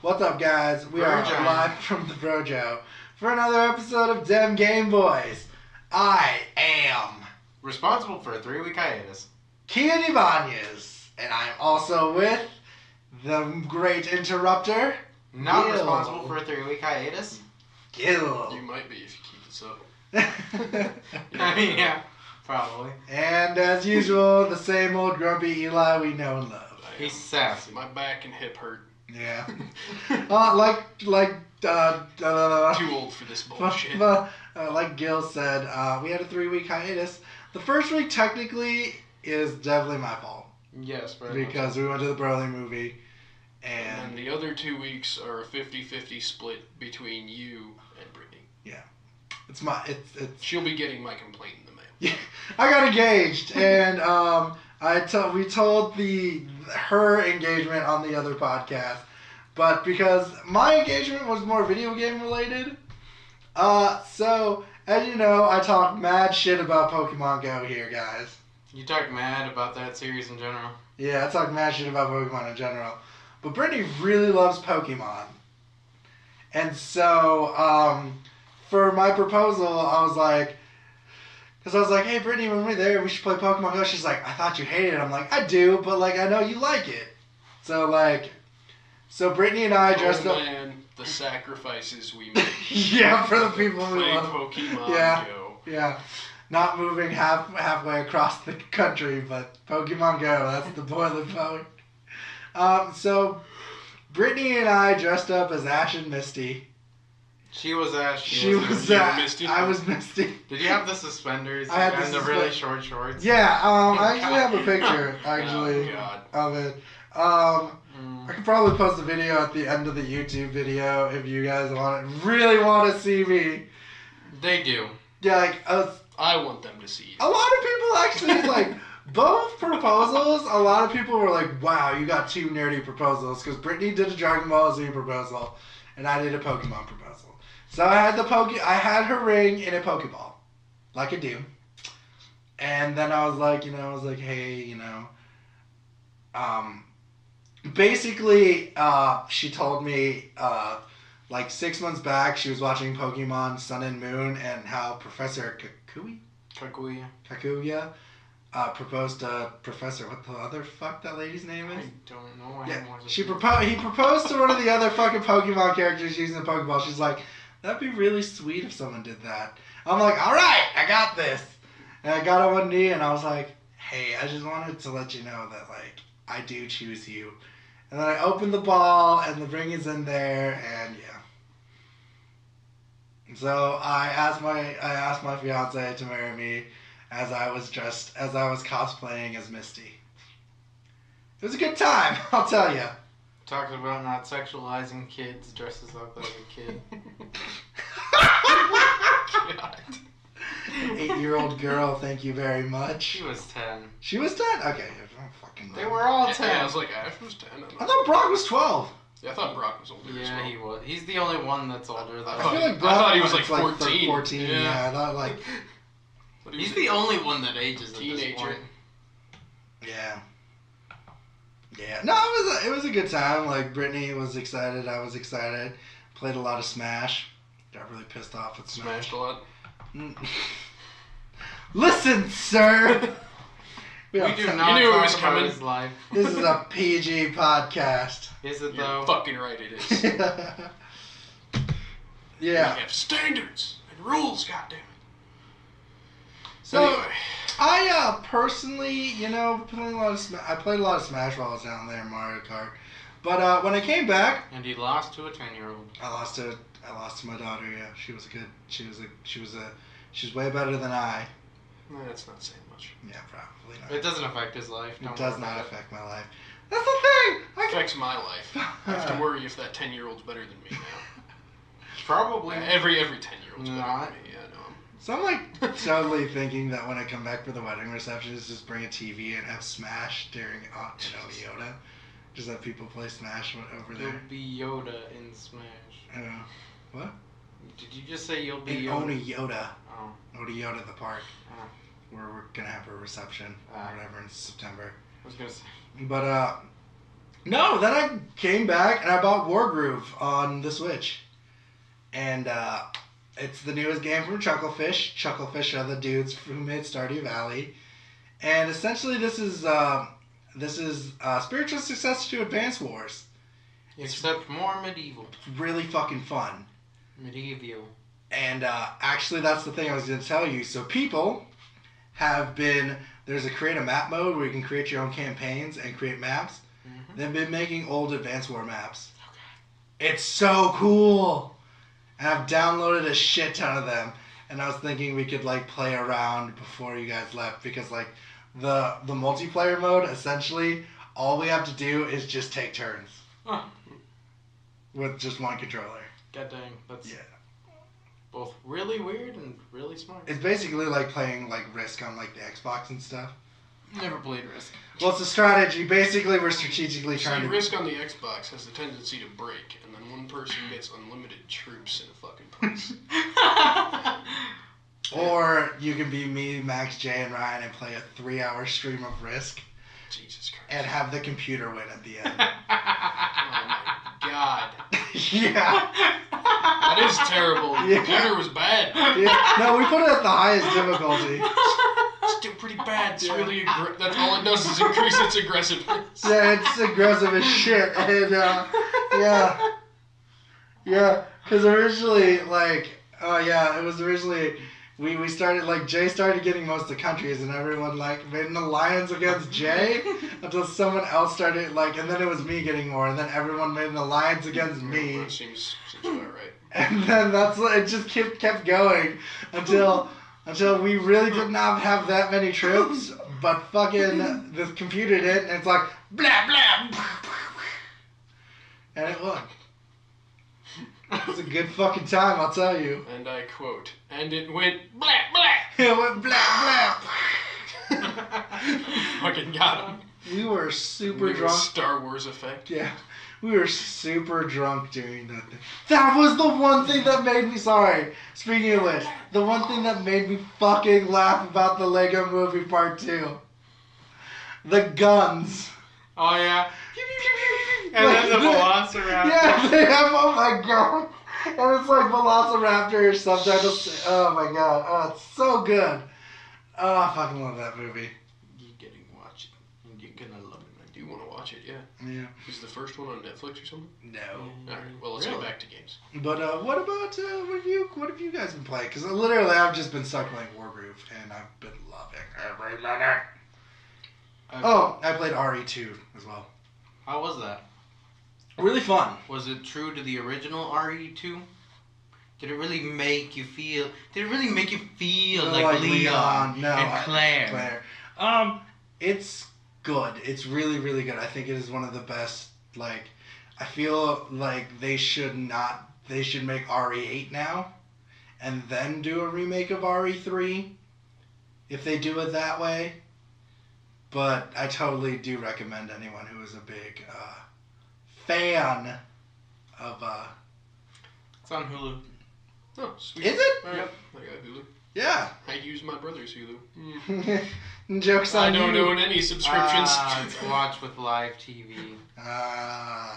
What's up, guys? We are Brojo. live from the Brojo for another episode of Dem Game Boys. I am responsible for a 3-week hiatus. Kian Ibanez, and I'm also with the great interrupter, Not Gil. responsible for a 3-week hiatus? Gil. You might be if you keep this up. I mean, yeah, probably. And as usual, the same old grumpy Eli we know and love. He's sassy. My back and hip hurt. Yeah. Too old for this bullshit. Like Gil said, we had a 3-week hiatus. The first week technically is definitely my fault. Yes, very because we went to the Broly movie. And then the other 2 weeks are a 50-50 split between you and Brittany. Yeah. It's She'll be getting my complaint in the mail. Yeah. I got engaged, and we told her engagement on the other podcast, but because my engagement was more video game related, so as you know, I talk mad shit about Pokemon Go here, guys. You talk mad about that series in general? Yeah, I talk mad shit about Pokemon in general. But Brittany really loves Pokemon. And so, for my proposal, I was like, hey, Brittany, when we're there, we should play Pokemon Go. She's like, I thought you hated it. I'm like, I do, but, I know you like it. So Brittany and I dressed up. Oh, man, the sacrifices we make. Yeah, for the people who play love Pokemon Go. Yeah. Not moving halfway across the country, but Pokemon Go, that's the boiler point. So Brittany and I dressed up as Ash and Misty. She was Ash. She was Misty. I was Misty. Did you have the suspenders I had and the really short shorts? Yeah, I actually have a picture Oh, of it. I could probably post a video at the end of the YouTube video if you guys really want to see me. They do. Yeah, I want them to see you. a lot of people actually both proposals. A lot of people were like, "Wow, you got two nerdy proposals." Because Brittany did a Dragon Ball Z proposal, and I did a Pokemon proposal. So I had her ring in a Pokeball, like I do. And then I was like, hey, basically, she told me, 6 months back, she was watching Pokemon Sun and Moon, and how Professor Kakuya proposed to Professor, what the other fuck that lady's name is? I don't know. He proposed to one of the other fucking Pokemon characters using the Pokeball. She's like, that'd be really sweet if someone did that. I'm like, alright, I got this. And I got on one knee and I was like, hey, I just wanted to let you know that, I do choose you. And then I opened the ball and the ring is in there, and yeah. So I asked my fiance to marry me as I was cosplaying as Misty. It was a good time, I'll tell you. Talks about not sexualizing kids, dresses up like a kid. God. 8-year-old girl, thank you very much. She was 10. She was 10? Okay, They were all 10. Yeah, I was like, Ash was 10. I thought Brock was 12. Yeah, I thought Brock was older as well. Yeah, he was. He's the only one that's older, though. I feel like Brock I thought he was was 14. 14, yeah. I thought But he He's was the only one that ages at this teenager. point. Yeah. Yeah. No, it was a good time. Brittany was excited. I was excited. Played a lot of Smash. Got really pissed off with Smash. Smashed a lot. Listen, sir. We do not You knew it talk was about coming. his life. This is a PG podcast. Is it, You're though? fucking right, it is. Yeah. We have standards and rules, goddammit. So, Anyway. I personally, I played a lot of Smash while I was down there in Mario Kart. But when I came back, And he lost to a 10-year-old. I lost to my daughter. Yeah, she was way better than I. That's not saying much. Yeah, probably not. It doesn't affect his life. It does not affect my life. That's the thing. It affects my life. I have to worry if that 10-year-old's better than me now. Probably. Every 10-year-old's better Not. than me. Yeah, no. So I'm totally thinking that when I come back for the wedding reception, is just bring a TV and have Smash during Yoda. Just have people play Smash over there. You'll be Yoda in Smash. What? Did you just say you'll be In Yoda? Oni Yoda. Oh. Oni Yoda the park. Oh. Where we're gonna have a reception or whatever in September. I was gonna say. But No, then I came back and I bought Wargroove on the Switch. And it's the newest game from Chucklefish. Chucklefish are the dudes who made Stardew Valley. And essentially this is spiritual successor to Advance Wars. Except more medieval. It's really fucking fun. Medieval. And actually that's the thing I was going to tell you. So people have been... There's a create a map mode where you can create your own campaigns and create maps. Mm-hmm. They've been making old Advance War maps. Okay. It's so cool. And I've downloaded a shit ton of them. And I was thinking we could like play around before you guys left. Because like the multiplayer mode, essentially, all we have to do is just take turns. Huh. With just one controller. God dang. That's... Yeah. Both really weird and really smart. It's basically like playing like Risk on like the Xbox and stuff. Never played Risk. Well, it's a strategy. Basically, we're strategically trying to... Risk on the Xbox has the tendency to break, and then one person gets unlimited troops in a fucking place. Or you can be me, Max, Jay, and Ryan and play a 3-hour stream of Risk. Jesus Christ. And have the computer win at the end. Oh my god. Yeah. That is terrible. The computer was bad. Yeah. No, we put it at the highest difficulty. It's still pretty bad. It's really that's all it does is increase its aggressiveness. Yeah, it's aggressive as shit. And yeah, because originally it was originally we started like Jay started getting most of the countries and everyone like made an alliance against Jay until someone else started like, and then it was me getting more, and then everyone made an alliance against me. That seems about right. And then it just kept going until we really did not have that many troops, but fucking the computer did, and it's like blah blah, and it won. It was a good fucking time, I'll tell you. And I quote, and it went blah blah. It went blah blah. Fucking got him. We were super drunk. Star Wars effect. Yeah. We were super drunk during that thing. That was the one thing that made me... Sorry. Speaking of which, the one thing that made me fucking laugh about the Lego Movie Part 2. The guns. Oh, yeah. And then the Velociraptor. Yeah, they have... Oh, my God. And it's like Velociraptor subtitles. Oh, my God. Oh, it's so good. Oh, I fucking love that movie. You're getting to watch it. You're gonna love it. I do want to watch it, yeah. Yeah. Is the first one on Netflix or something? No. Alright, well, let's go back to games. But what about what have you guys been playing? Because literally I've just been stuck playing Wargroove and I've been loving every minute. I played RE2 as well. How was that? Really fun. Was it true to the original RE2? Did it really make you feel? Like Leon and Claire? It's good. It's really, really good. I think it is one of the best. Like, I feel like they should make RE8 now, and then do a remake of RE3, if they do it that way. But I totally do recommend anyone who is a big fan of. It's on Hulu. Oh, sweet. Is it? Yep. I got Hulu. Yeah. I use my brother's Hulu. Jokes on you. I don't own any subscriptions. It's watch with live TV.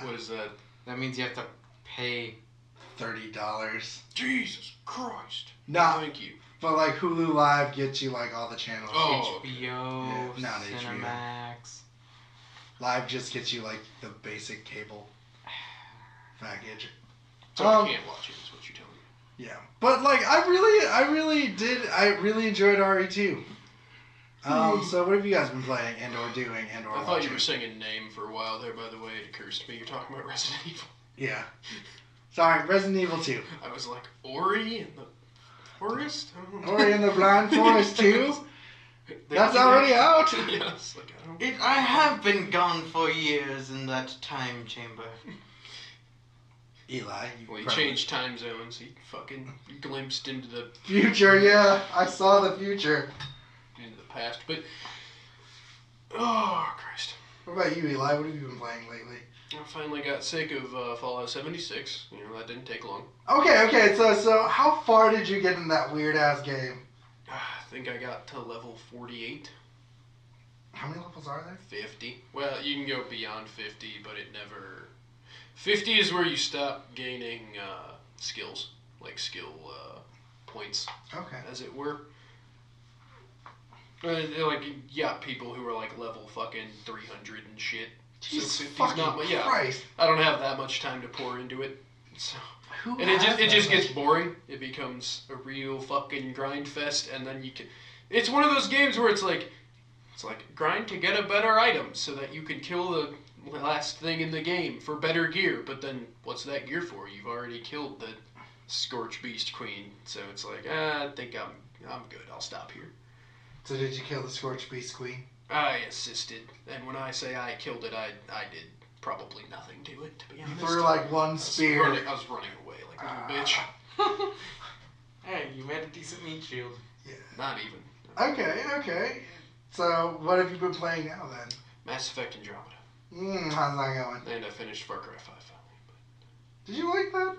What is that? That means you have to pay $30. Jesus Christ. No. Thank you. But like Hulu Live gets you like all the channels. Oh. HBO, not Cinemax. Live just gets you like the basic cable package. So I can't watch it, is what you're telling me. Yeah. But like I really enjoyed RE2. So what have you guys been playing and or doing and or I thought watching? you were saying a name for a while there, by the way. It occurs to me you're talking about Resident Evil. Yeah. Sorry, Resident Evil 2. I was like, Ori and the Forest? Ori and the Blind Forest 2? That's already out? Yes. Like, I have been gone for years in that time chamber. Eli, he changed time zones. He fucking glimpsed into the future. Yeah, I saw the future. Into the past, but oh Christ! What about you, Eli? What have you been playing lately? I finally got sick of Fallout 76. You know that didn't take long. Okay. So how far did you get in that weird ass game? I think I got to level 48. How many levels are there? 50. Well, you can go beyond 50, but it never... 50 is where you stop gaining skills. Like skill points. Okay. As it were. Like, yeah, people who are like level fucking 300 and shit. Jesus so 50's fucking not, but yeah, Christ. I don't have that much time to pour into it. So... Who And has it just that gets much? boring. It becomes a real fucking grind fest, and then you can... It's one of those games where it's like grind to get a better item so that you can kill the last thing in the game for better gear. But then, what's that gear for? You've already killed the Scorch Beast Queen, so it's like, I think I'm good. I'll stop here. So did you kill the Scorched Beast Queen? I assisted, and when I say I killed it, I did probably nothing to it, to be honest. You threw like one spear. I was running away like a little bitch. Hey, you made a decent meat shield. Yeah. Not even. Okay. So what have you been playing now then? Mass Effect Andromeda. How's that going? And I finished Far Cry 5 finally. Did you like that?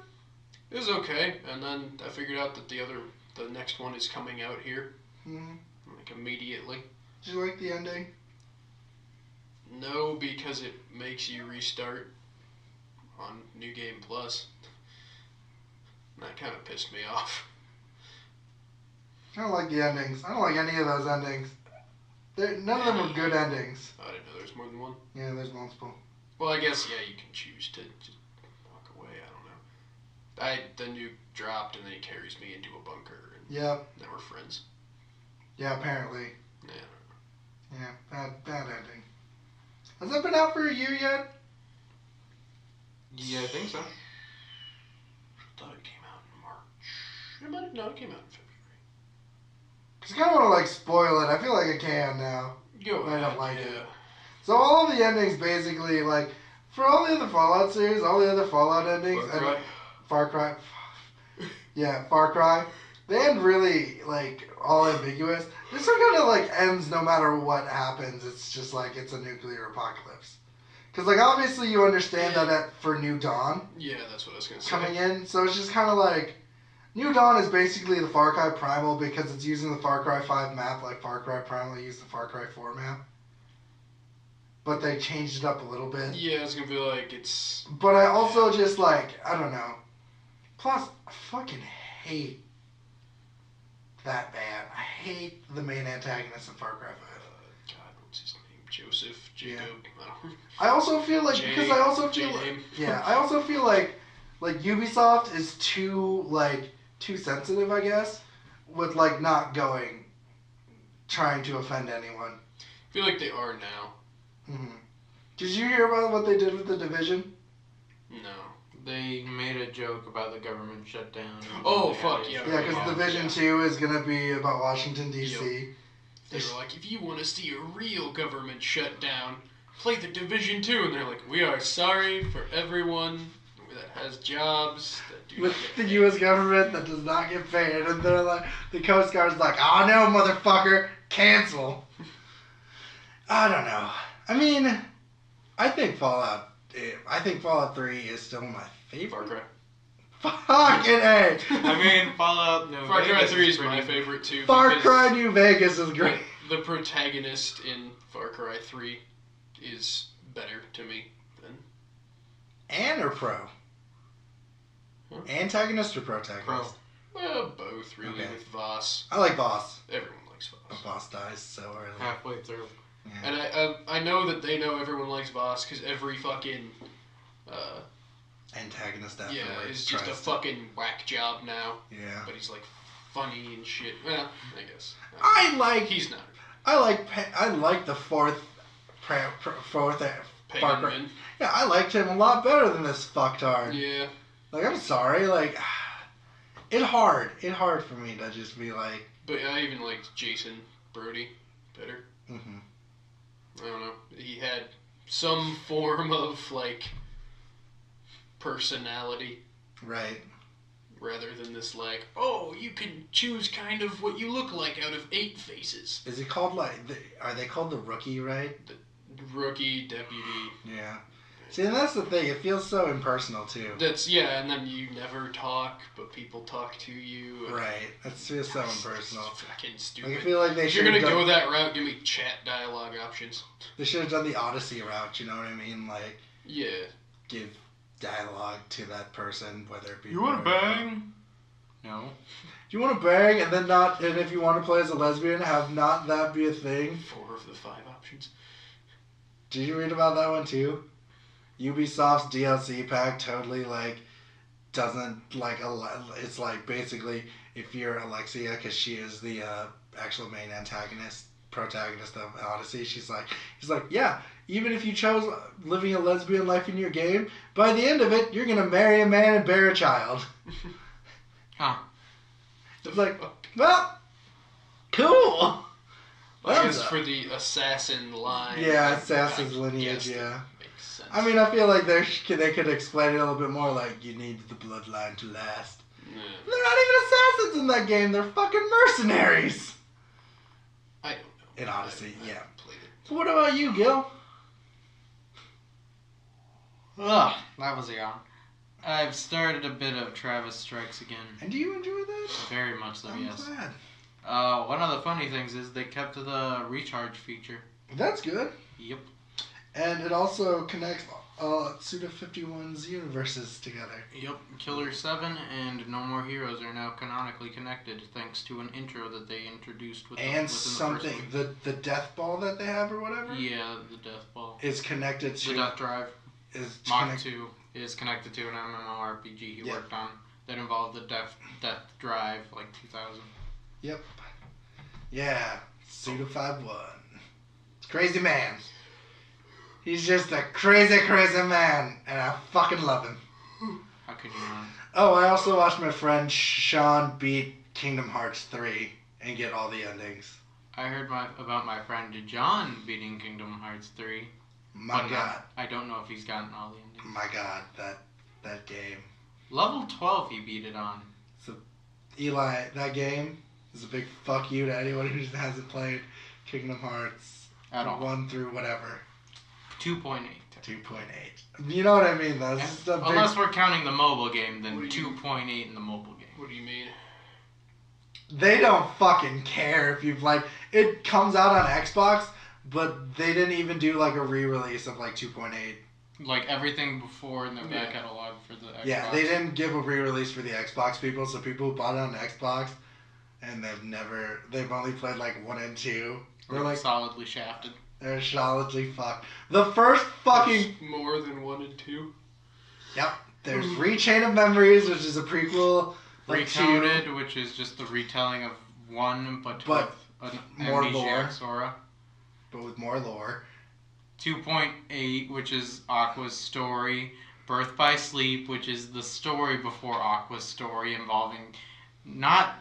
It was okay, and then I figured out that the next one is coming out here, like immediately. Did you like the ending? No, because it makes you restart on New Game Plus. And that kind of pissed me off. I don't like the endings. I don't like any of those endings. None of them are good endings. I didn't know there was more than one. Yeah, there's multiple. Well, I guess, yeah, you can choose to just walk away. I don't know. The nuke dropped, and then he carries me into a bunker. And Yep. now we're friends. Yeah, apparently. Yeah. Yeah, bad ending. Has that been out for a year yet? Yeah, I think so. I thought it came out in March. No, it came out in February. Cause I kind of want to like spoil it. I feel like I can now. Go I ahead, don't like yeah. it. So all of the endings basically, like, for all the other Fallout series, all the other Fallout endings, Far Cry. Yeah, Far Cry. They end really, like, all ambiguous. This one kind of, like, ends no matter what happens. It's just like it's a nuclear apocalypse. Because, like, obviously you understand that for New Dawn Yeah, that's what I was going to say. coming in. So it's just kind of like, New Dawn is basically the Far Cry Primal because it's using the Far Cry 5 map like Far Cry Primal used the Far Cry 4 map. But they changed it up a little bit. Yeah, it's going to be like it's... But I also just, like, I don't know. Plus, I fucking hate that band. I hate the main antagonist in Far Cry 5. God, what's his name? Joseph? Jacob? Yeah. I also feel like, because I also feel like, yeah, I also feel like Ubisoft is too sensitive, I guess, with, like, not trying to offend anyone. I feel like they are now. Mm-hmm. Did you hear about what they did with The Division? No. They made a joke about the government shutdown. Oh, fuck, yeah. Yeah, because Division 2 is going to be about Washington, D.C. Yep. They were like, if you want to see a real government shutdown, play The Division 2. And they're like, we are sorry for everyone that has jobs that do With not get the paid. U.S. government that does not get paid. And they're like, the Coast Guard's like, oh no, motherfucker, cancel. I don't know. I mean, I think Fallout 3 is still my favorite. Far Cry. Fucking A. I mean, Fallout New Far Cry Vegas 3 is pretty my good. favorite too. Far because Cry New Vegas is great. The protagonist in Far Cry 3 is better to me than... And or pro? Huh? Antagonist or protagonist? Pro. Well, both, really, Okay. with Voss. I like Boss. Everyone likes But Voss. Boss dies so early. Halfway through. Yeah. And I know that they know everyone likes Voss because every fucking... Antagonist afterwards. yeah, is just a tries to- fucking whack job now. Yeah. But he's like funny and shit. Well, I guess. I like He's not. I like the fourth Far Pagan Cry. man. Yeah, I liked him a lot better than this fucktard. Yeah. Like, I'm sorry, like, it hard for me to just be like, But I even liked Jason Brody better. mm-hmm. I don't know. He had some form of, like, personality Right. rather than this, like, oh, you can choose kind of what you look like out of 8 faces. Is it called, like, are they called the Rookie, right? Rookie, deputy. Yeah. See, and that's the thing. It feels so impersonal too. And then you never talk, but people talk to you. Right. That feels so impersonal. It's fucking stupid. Like, I feel like if you're gonna go that route, give me chat dialogue options. They should have done the Odyssey route. You know what I mean? Like, yeah, give dialogue to that person, whether it be. You want to bang? No. Do you want to bang and then not? And if you want to play as a lesbian, have not that be a thing. 4 of the 5 options. Did you read about that one too? Ubisoft's DLC pack totally like doesn't like it's like basically if you're Alexia, because she is the actual main protagonist of Odyssey, he's like yeah, even if you chose living a lesbian life in your game, by the end of it you're gonna marry a man and bear a child. Huh. It's like, well, cool. I guess for the assassin line. Yeah, assassin's lineage. Yeah. Makes sense. I mean, I feel like they could explain it a little bit more. Like, you need the bloodline to last. Yeah. They're not even assassins in that game. They're fucking mercenaries. I don't know. In Odyssey, I yeah. haven't played it. So what about you, Gil? Ugh, that was a yawn. I've started a bit of Travis Strikes Again. And do you enjoy that? Very much so, I'm yes. glad. One of the funny things is they kept the recharge feature. That's good. Yep. And it also connects Suda51's universes together. Yep. Killer 7 and No More Heroes are now canonically connected thanks to an intro that they introduced with And within something, the first the death ball that they have or whatever? one. Yeah, the Death Ball. Is connected to... The Death Drive. Is Mach 2 is connected to an MMORPG he worked on that involved the Death Drive, like 2000. Yep. Yeah. Suda51. It's crazy man. He's just a crazy, crazy man. And I fucking love him. How could you not? Oh, I also watched my friend Sean beat Kingdom Hearts 3 and get all the endings. I heard about my friend John beating Kingdom Hearts 3. My God. I don't know if he's gotten all the endings. My God, that game. Level 12 he beat it on. So, Eli, that game is a big fuck you to anyone who hasn't played Kingdom Hearts At all. 1 through whatever. 2.8. 2.8. You know what I mean, though. This is a big... Unless we're counting the mobile game, then What do you- 2.8 in the mobile game. What do you mean? They don't fucking care if you've, like... It comes out on Xbox, but they didn't even do, like, a re-release of, like, 2.8. Like everything before in the back catalog for the Xbox. Yeah, they didn't give a re-release for the Xbox people, so people who bought it on Xbox, and they've only played, like, 1 and 2. They're, like, solidly shafted. they're solidly fucked. The first fucking... There's more than 1 and 2? Yep. There's Rechain of Memories, which is a prequel. Recounted, which is just the retelling of 1, but with an more amnesiac lore. Sora. But with more lore. 2.8, which is Aqua's story. Birth by Sleep, which is the story before Aqua's story, involving not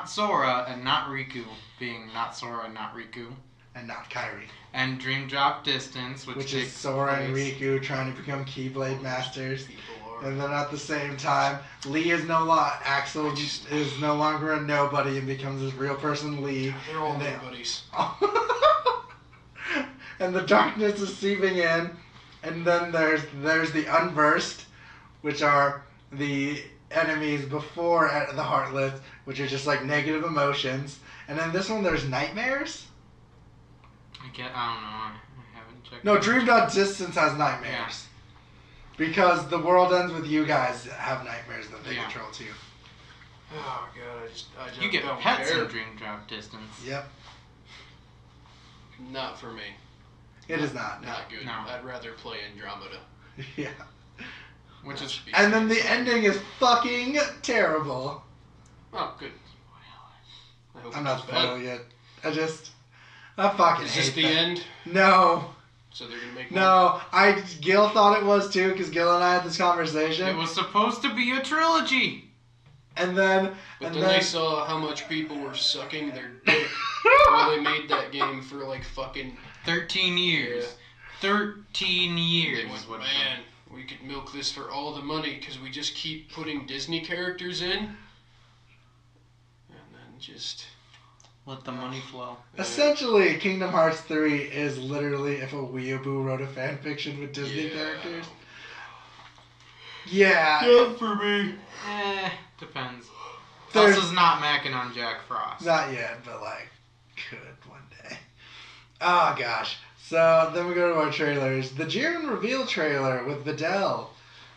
Sora and not Riku, being not Sora and not Riku. And not Kairi. And Dream Drop Distance, which is takes Sora and place- Riku trying to become Keyblade Masters. People are. And then at the same time, Lee is Axel is no longer a nobody and becomes this real person, Lee. They're all And they- nobodies. And the darkness is seeping in, and then there's the Unversed, which are the enemies before the Heartless, which are just like negative emotions. And then this one there's Nightmares. I don't know. I haven't checked. No, Dream Dot Distance has Nightmares. Yeah. Because the world ends with you guys have nightmares that they Yeah. control too. Oh god, I just You get don't pets care. in Dream Drop Distance. Yep. Not for me. It is not. No. Not good. No. I'd rather play Andromeda. Yeah. Which is And then the ending is fucking terrible. Oh, good. I hope I'm it not goes bad. spoiling it. I fucking Is hate this the that. end? No. So they're gonna make more? No. Gil thought it was too, because Gil and I had this conversation. It was supposed to be a trilogy. And then... But then they saw how much people were sucking their dick while they made that game for like fucking... 13 years. 13 years. They went, is what man, we could milk this for all the money because we just keep putting Disney characters in. And then just... Let the money flow. Essentially, Kingdom Hearts 3 is literally if a weeaboo wrote a fanfiction with Disney characters. Yeah. Not for me. Depends. There's- Elsa's not macking on Jack Frost. Not yet, but like, could one day. Oh gosh. So then we go to our trailers. The Jiren reveal trailer with Videl.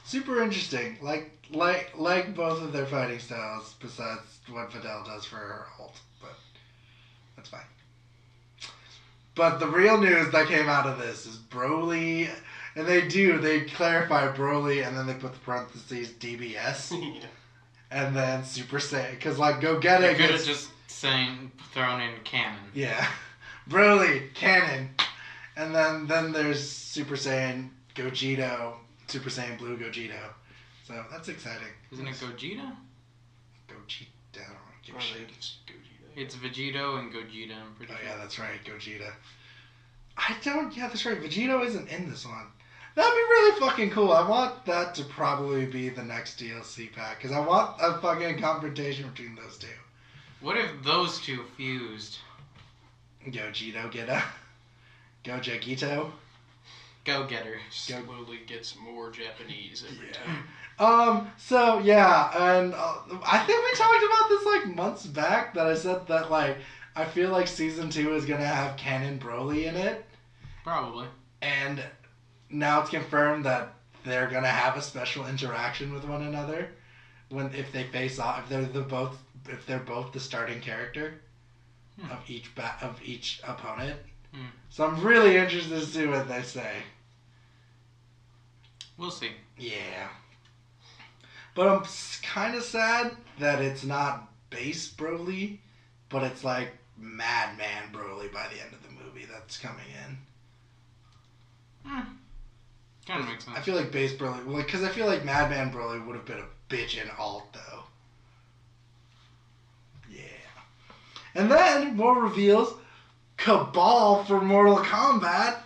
Super interesting. Like both of their fighting styles, besides what Videl does for her ult. But that's fine. But the real news that came out of this is Broly, and they clarify Broly, and then they put the parentheses DBS, Yeah. and then Super Saiyan, because like Go Get They It could have gets, just thrown in canon. yeah, Broly, canon, and then there's Super Saiyan Gogeta, Super Saiyan Blue Gogeta, so that's exciting. Isn't it Gogeta? Gogeta, I don't give I a shit. think it's Gogeta. It's Vegito and Gogeta, I'm pretty Oh sure. yeah, that's right, Gogeta. Yeah, that's right, Vegito isn't in this one. That'd be really fucking cool. I want that to probably be the next DLC pack, because I want a fucking confrontation between those two. What if those two fused? Gogeta, Geta. Gogegito. Go Getter. Slowly gets more Japanese every Yeah. time. So, yeah, and I think we talked about this, like, months back, that I said that, like, I feel like Season 2 is gonna have Canon Broly in it, Probably. and now it's confirmed that they're gonna have a special interaction with one another if they face off, if they're both the starting character of each opponent. Hmm. So I'm really interested to see what they say. We'll see. Yeah. But I'm kind of sad that it's not base Broly, but it's like Madman Broly by the end of the movie that's coming in. Kind of makes sense. I feel like base Broly, because I feel like Madman Broly would have been a bitch in alt though. Yeah. And then more reveals. Cabal for Mortal Kombat.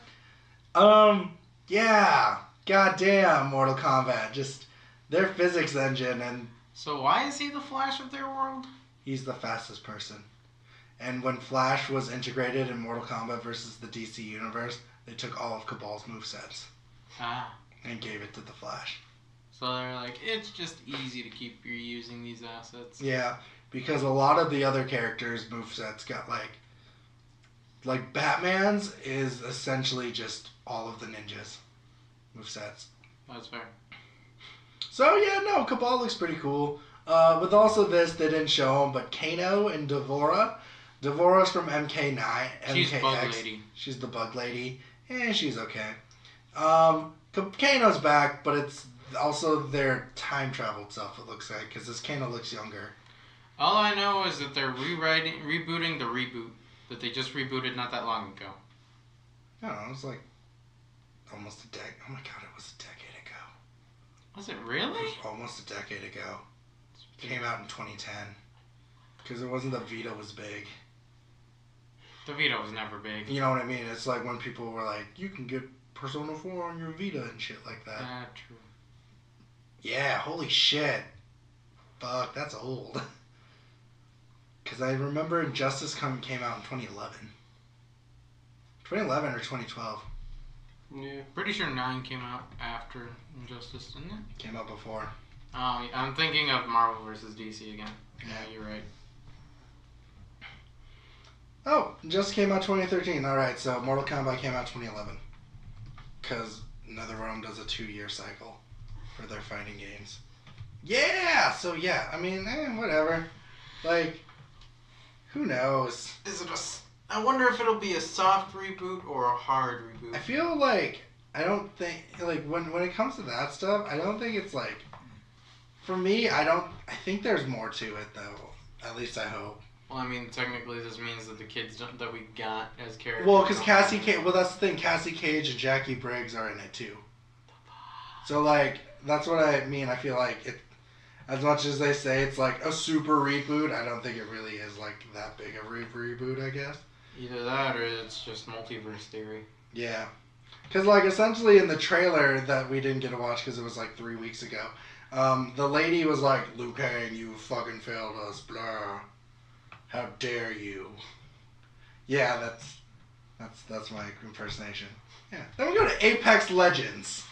Yeah. Goddamn, Mortal Kombat. Just their physics engine, and So why is he the Flash of their world? he's the fastest person. And when Flash was integrated in Mortal Kombat versus the DC Universe, they took all of Cabal's movesets Ah. and gave it to the Flash. So they're like, it's just easy to keep reusing these assets. Yeah, because a lot of the other characters' movesets got like Batman's is essentially just all of the ninjas' movesets. That's fair. So yeah, no, Cabal looks pretty cool. With also this, they didn't show him, but Kano and Devora. Devora's from MK9. She's MKX. Bug Lady. She's the Bug Lady. She's okay. Kano's back, but it's also their time travel stuff, it looks like, because this Kano looks younger. All I know is that they're rebooting the reboot that they just rebooted not that long ago. I don't know, it was like almost a decade. Oh my god, it was a decade ago. Was it It really? was almost a decade ago. It came out in 2010. Because it wasn't that Vita was big. The Vita was never big. You know what I mean? It's like when people were like, you can get Persona 4 on your Vita and shit like that. True. Yeah, holy shit. Fuck, that's old. Because I remember Injustice came out in 2011. 2011 or 2012. Yeah. Pretty sure 9 came out after Injustice, didn't it? Came out before. Oh, I'm thinking of Marvel vs. DC again. Yeah, you're right. Oh, just came out 2013. Alright, so Mortal Kombat came out 2011. Because NetherRealm does a 2-year cycle for their fighting games. Yeah! So yeah, I mean, whatever. Like, who knows? Is it I wonder if it'll be a soft reboot or a hard reboot. I feel like, I don't think, like, when it comes to that stuff, I don't think it's like, for me, I think there's more to it, though. At least I hope. Well, I mean, technically this means that the kids that we got as characters... Well, because that's the thing, Cassie Cage and Jackie Briggs are in it, too. So, like, that's what I mean. I feel like it, as much as they say it's like a super reboot, I don't think it really is, like, that big of a reboot, I guess. Either that or it's just multiverse theory. Yeah. Because, like, essentially in the trailer that we didn't get to watch because it was, like, 3 weeks ago, the lady was like, Liu Kang, you fucking failed us, blah. How dare you? Yeah, that's my impersonation. Yeah. Then we go to Apex Legends.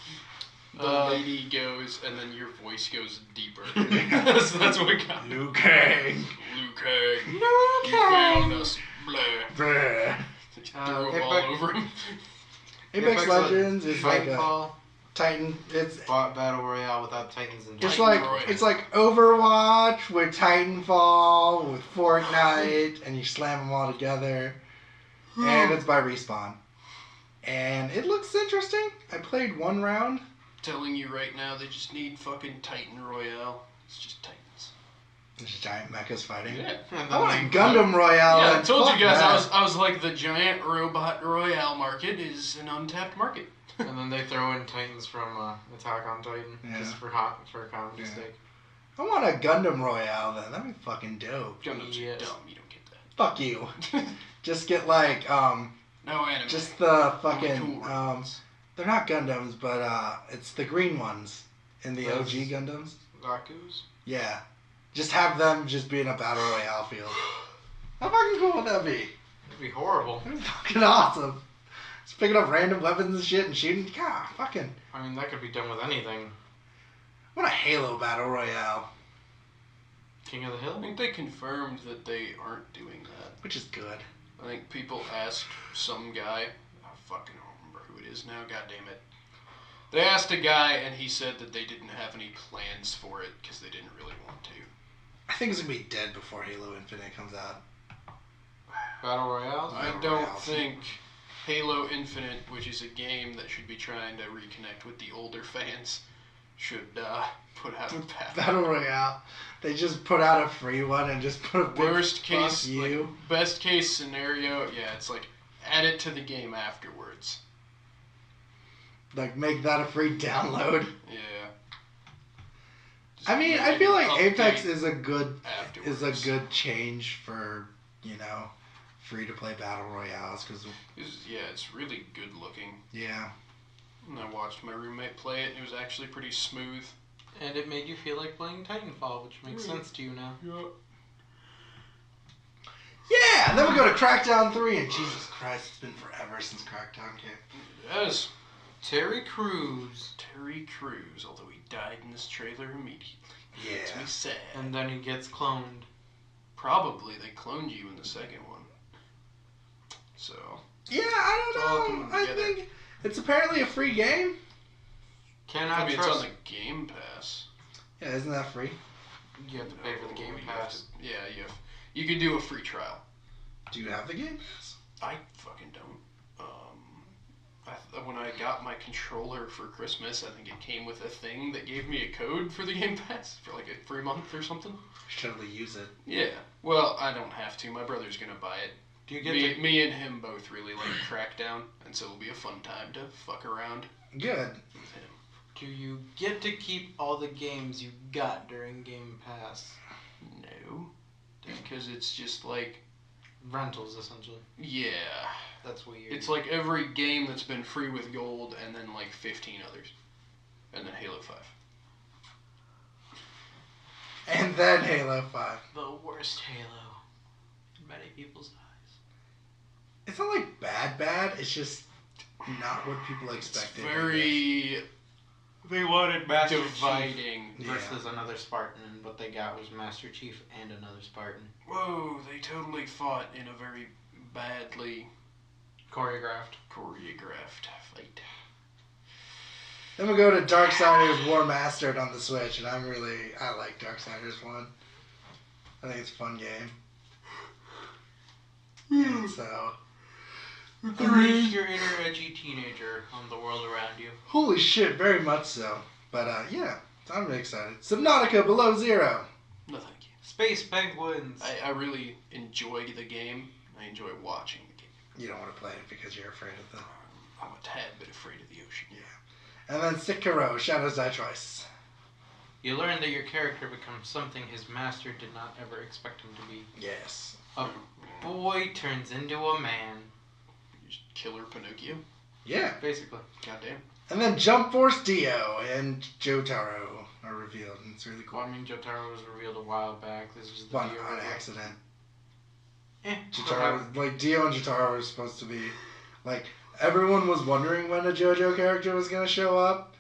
The lady goes, and then your voice goes deeper. That's what we got. Liu Kang. Liu Kang. You found us. Blah. Bruh. Threw a ball over him. Apex Legends is like a Titanfall. Titan. It's Battle Royale without Titans and just Titan like Royale. it's like Overwatch with Titanfall with Fortnite, and you slam them all together. And it's by Respawn. And it looks interesting. I played one round. Telling you right now, they just need fucking Titan Royale. It's just Titans. There's giant mechas fighting. Yeah. I want a Gundam Royale. Yeah, I and told you fuck guys, that. I was like, the giant robot Royale market is an untapped market. And then they throw in Titans from Attack on Titan just for comedy's Yeah. sake. I want a Gundam Royale then. That'd be fucking dope. Gundams Yes. are dumb, you don't get that. Fuck you. Just get like No anime. just the fucking Only cool robots. they're not Gundams, but it's the green ones in the Those- OG Gundams. Zaku's? Yeah. Just have them just be in a battle royale field. How fucking cool would that be? It'd be horrible. That'd be fucking awesome. Just picking up random weapons and shit and shooting. God, fucking. I mean, that could be done with anything. What a Halo battle royale. King of the I Hill? think they confirmed that they aren't doing that. Which is good. I think people asked some guy, I fucking don't remember who it is now, god damn it. They asked a guy and he said that they didn't have any plans for it because they didn't really want to. I think it's gonna be dead before Halo Infinite comes out. Battle Royale? I Battle don't Royale. think Halo Infinite, which is a game that should be trying to reconnect with the older fans, should put out a battle. Battle royale. They just put out a free one and just put a big Worst fuck case, you. like, best case scenario, yeah, it's like add it to the game afterwards. Like make that a free download. Yeah. Just I mean, make I it feel an like Apex update is a good afterwards. change for, you know, free to play battle royales because Yeah, it's really good looking. yeah. And I watched my roommate play it. It was actually pretty smooth. And it made you feel like playing Titanfall, which makes sense to you now. Yeah. Yeah, and then we go to Crackdown 3 and Jesus Christ, it's been forever since Crackdown came. Yes. Terry Crews. Terry Crews, although he died in this trailer immediately. Makes Yeah. me sad. And then he gets cloned. Probably they cloned you in the second one. So. Yeah, I It's all don't coming know. I together. think it's apparently a free game. Cannot I mean, it's trust. on the Game Pass. Yeah, isn't that free? You have to pay for the Game You have Pass. to- yeah, you could do a free trial. Do you have the Game Pass? I fucking don't. When I got my controller for Christmas, I think it came with a thing that gave me a code for the Game Pass for like a free month or something. Should totally use it. Yeah. Well, I don't have to. My brother's gonna buy it. Do you get Me and him both really like Crackdown, and so it'll be a fun time to fuck around Good. with him. Do you get to keep all the games you got during Game Pass? No. Because it's just like, Rentals, essentially. yeah. That's weird. It's like every game that's been free with gold, and then like 15 others. And then Halo 5. And then Halo 5. the worst Halo in many people's eyes. It's not like bad. It's just not what people It's expected. very They wanted Master Chief dividing. Yeah. versus another Spartan, and what they got was Master Chief and another Spartan. Whoa, they totally fought in a very badly Choreographed. choreographed fight. Then we go to Darksiders War Mastered on the Switch, and I like Darksiders 1. I think it's a fun game. And so, Unleash your inner edgy teenager on the world around you. holy shit, very much so. But yeah, I'm really excited. Subnautica Below Zero. No, thank you. Space Penguins. I really enjoy the game. I enjoy watching the game. You don't want to play it because you're afraid of the... I'm a tad bit afraid of the ocean. Yeah. And then Sekiro, Shadows Die Twice. You learn that your character becomes something his master did not ever expect him to be. Yes. A boy turns into a man. Just Killer Pinocchio. Yeah. Basically. Goddamn. And then Jump Force Dio and Jotaro are revealed, and it's really cool. Well, I mean, Jotaro was revealed a while back. This is the One video on of it. accident. Jotaro, like Dio and Jotaro were supposed to be, like everyone was wondering when a JoJo character was gonna show up,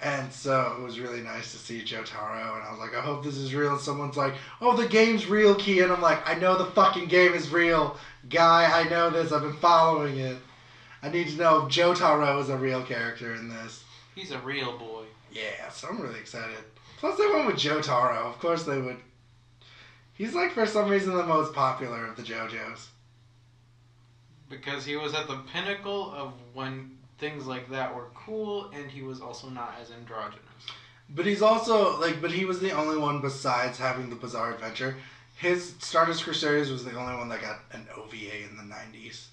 and so it was really nice to see Jotaro, and I was like, I hope this is real. And someone's like, oh, the game's real, Key, and I'm like, I know the fucking game is real, guy. I know this. I've been following it. I need to know if Jotaro is a real character in this. He's a real boy. Yeah, so I'm really excited. Plus, they went with Jotaro. Of course, they would. He's like, for some reason, the most popular of the JoJos. Because he was at the pinnacle of when things like that were cool, and he was also not as androgynous. But he's also, like, but he was the only one besides having the Bizarre Adventure. His Stardust Crusaders was the only one that got an OVA in the 90s.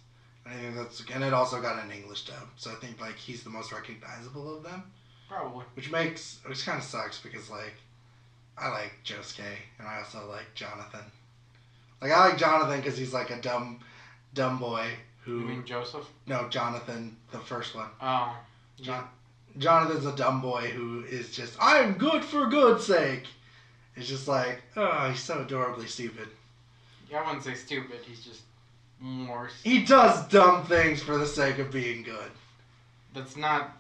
And I think and it also got an English dub. So I think, like, he's the most recognizable of them. Probably. Which kind of sucks because, like, I like Josuke, and I also like Jonathan. Like, I like Jonathan because he's, like, a dumb boy who... You mean Joseph? No, Jonathan, the first one. Oh. Yeah. Jonathan's a dumb boy who is just, I'm good for good's sake. It's just like, oh, he's so adorably stupid. Yeah, I wouldn't say stupid, he's just more... He does dumb things for the sake of being good. That's not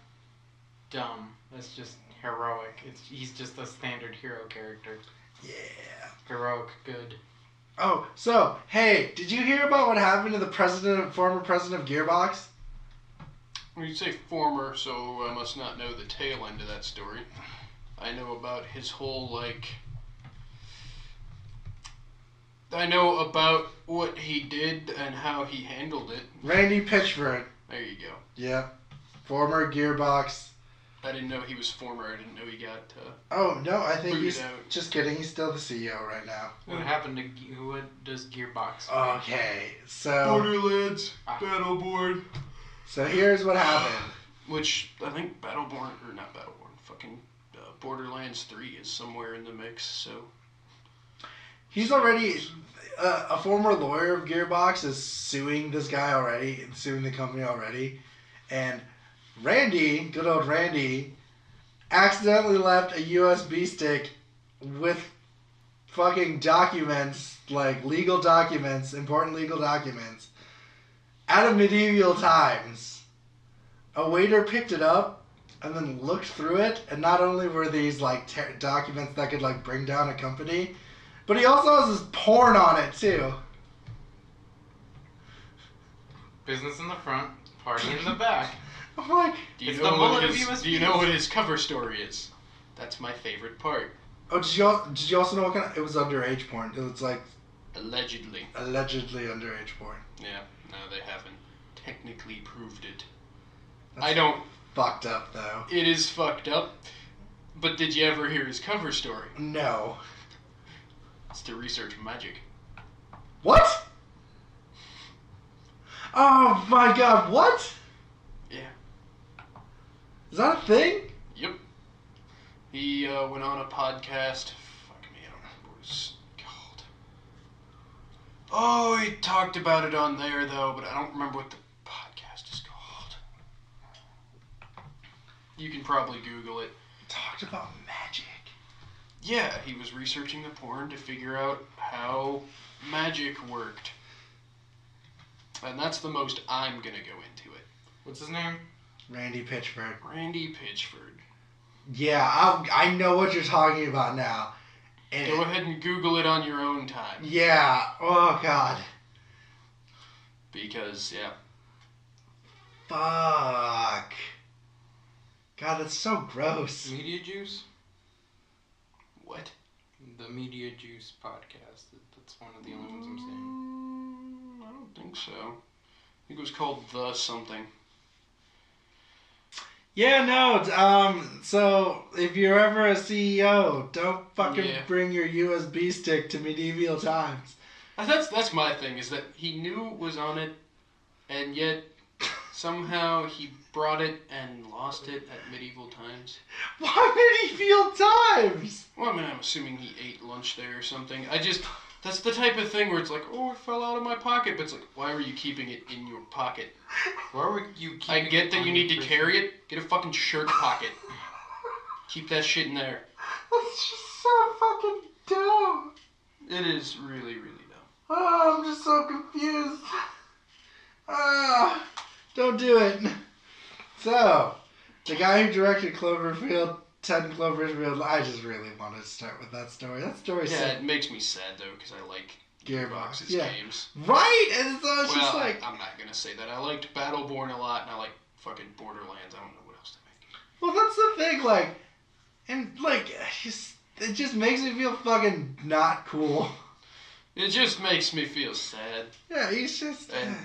dumb. That's just heroic. He's just a standard hero character. Yeah. Heroic good. Oh, so, hey, did you hear about what happened to the former president of Gearbox? Well, you say former, so I must not know the tail end of that story. I know about his whole, like... I know about what he did and how he handled it. Randy Pitchford. There you go. Yeah. Former Gearbox. I didn't know he was former. I didn't know he got... Oh, no, I think he's... out. Just kidding, he's still the CEO right now. What happened to... What does Gearbox... Okay, so... Borderlands, Battleborn. So here's what happened. Which, I think Battleborn... Or not Battleborn. Fucking Borderlands 3 is somewhere in the mix, so... He's already... a former lawyer of Gearbox is suing this guy already, suing the company already, and Randy, good old Randy, accidentally left a USB stick with fucking documents, like legal documents, important legal documents, out of medieval times. A waiter picked it up and then looked through it, and not only were these like documents that could like bring down a company, but he also has his porn on it, too. Business in the front, party in the back. I'm like... Do you know what his cover story is? That's my favorite part. Oh, did you also know what kind of... It was underage porn. It was like... Allegedly. Allegedly underage porn. Yeah, no, they haven't technically proved it. That's I don't... fucked up, though. It is fucked up. But did you ever hear his cover story? No. It's to research magic. What? Oh my god, what? Yeah. Is that a thing? Yep. He went on a podcast. Fuck me, I don't remember what it's called. Oh, he talked about it on there, though, but I don't remember what the podcast is called. You can probably Google it. Talked about magic. Yeah, he was researching the porn to figure out how magic worked. And that's the most I'm gonna go into it. What's his name? Randy Pitchford. Randy Pitchford. Yeah, I know what you're talking about now. And Go ahead and Google it on your own time. Yeah. Oh, God. Because, yeah. Fuck. God, that's so gross. Media Juice? What? The Media Juice podcast. That's one of the only ones I'm seeing. I don't think so. I think it was called The Something. Yeah, no, so if you're ever a CEO, don't fucking bring your USB stick to medieval times. That's my thing, is that he knew it was on it, and yet somehow he brought it and lost it at medieval times. Why medieval times? Well, I mean, I'm assuming he ate lunch there or something. That's the type of thing where it's like, oh, it fell out of my pocket, but it's like, why were you keeping it in your pocket? Why were you keeping I get that it you need to carry it. Get a fucking shirt pocket. Keep that shit in there. That's just so fucking dumb. It is really, really dumb. Oh, I'm just so confused. Ah, don't do it. So, the guy who directed Cloverfield, 10 Cloverfield, I just really want to start with that story. That story's Yeah, it makes me sad though because I like Gearbox's games. Right? And so it's Well, just like... I'm not gonna say that. I liked Battleborn a lot, and I like fucking Borderlands. I don't know what else to make. Well, that's the thing, like... And, like, it just makes me feel fucking not cool. It just makes me feel sad. Yeah, he's just... And